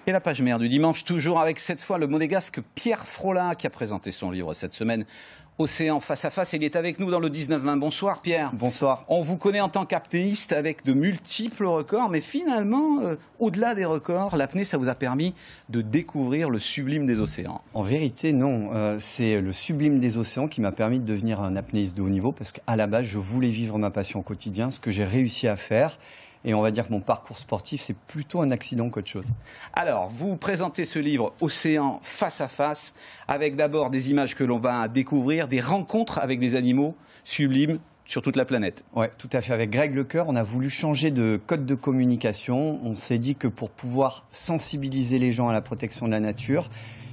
Et la page mère du dimanche, toujours avec cette fois le monégasque Pierre Frolin qui a présenté son livre cette semaine, Océan face à face. Il est avec nous dans le 19-20. Bonsoir Pierre. Bonsoir. On vous connaît en tant qu'apnéiste avec de multiples records, mais finalement, au-delà des records, l'apnée, ça vous a permis de découvrir le sublime des océans. En vérité, non. C'est le sublime des océans qui m'a permis de devenir un apnéiste de haut niveau, parce qu'à la base, je voulais vivre ma passion au quotidien, ce que j'ai réussi à faire. Et on va dire que mon parcours sportif, c'est plutôt un accident qu'autre chose. Alors, vous présentez ce livre Océan face à face, avec d'abord des images que l'on va découvrir, des rencontres avec des animaux sublimes sur toute la planète. Oui, tout à fait. Avec Greg Lecoeur, on a voulu changer de code de communication. On s'est dit que pour pouvoir sensibiliser les gens à la protection de la nature,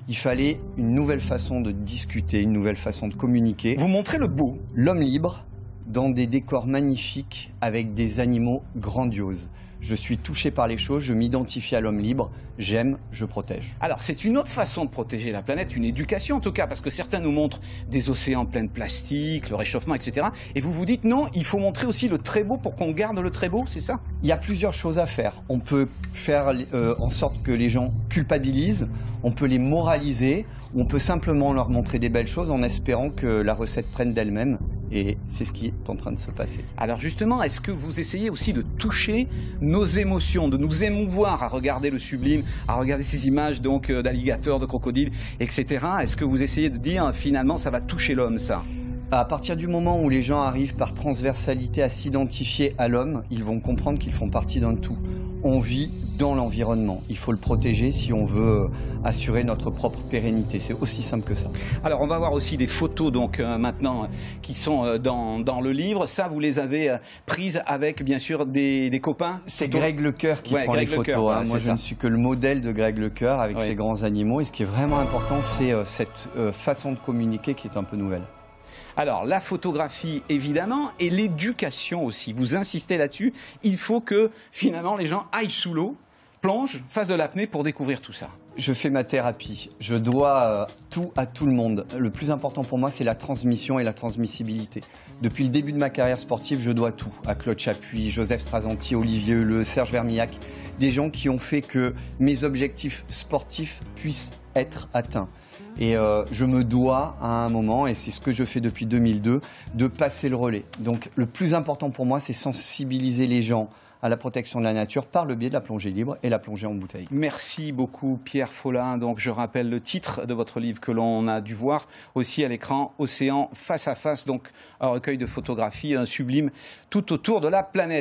il fallait une nouvelle façon de discuter, une nouvelle façon de communiquer. Vous montrez le beau. L'homme libre, dans des décors magnifiques avec des animaux grandioses. Je suis touché par les choses, je m'identifie à l'homme libre, j'aime, je protège. Alors c'est une autre façon de protéger la planète, une éducation en tout cas, parce que certains nous montrent des océans pleins de plastique, le réchauffement, etc. Et vous vous dites non, il faut montrer aussi le très beau pour qu'on garde le très beau, c'est ça? Il y a plusieurs choses à faire. On peut faire en sorte que les gens culpabilisent, on peut les moraliser, ou on peut simplement leur montrer des belles choses en espérant que la recette prenne d'elle-même. Et c'est ce qui est en train de se passer. Alors justement, est-ce que vous essayez aussi de toucher nos émotions, de nous émouvoir à regarder le sublime, à regarder ces images donc d'alligators, de crocodiles, etc. Est-ce que vous essayez de dire finalement ça va toucher l'homme, ça? À partir du moment où les gens arrivent par transversalité à s'identifier à l'homme, ils vont comprendre qu'ils font partie d'un tout. On vit dans l'environnement. Il faut le protéger si on veut assurer notre propre pérennité. C'est aussi simple que ça. Alors on va voir aussi des photos donc maintenant qui sont dans le livre. Ça, vous les avez prises avec bien sûr des copains. C'est Greg Lecoeur qui prend les photos. Voilà, moi je ne suis que le modèle de Greg Lecoeur avec ses grands animaux. Et ce qui est vraiment important, c'est cette façon de communiquer qui est un peu nouvelle. Alors, la photographie, évidemment, et l'éducation aussi. Vous insistez là-dessus. Il faut que, finalement, les gens aillent sous l'eau, plongent, fassent de l'apnée pour découvrir tout ça. Je fais ma thérapie. Je dois tout à tout le monde. Le plus important pour moi, c'est la transmission et la transmissibilité. Depuis le début de ma carrière sportive, je dois tout à Claude Chapuis, Joseph Strazanti, Olivier Heuleux, Serge Vermillac. Des gens qui ont fait que mes objectifs sportifs puissent être atteints. Et je me dois à un moment, et c'est ce que je fais depuis 2002, de passer le relais. Donc le plus important pour moi, c'est sensibiliser les gens à la protection de la nature par le biais de la plongée libre et la plongée en bouteille. Merci beaucoup Pierre Frolin. Donc je rappelle le titre de votre livre que l'on a dû voir aussi à l'écran, Océan face à face, donc un recueil de photographies sublimes tout autour de la planète.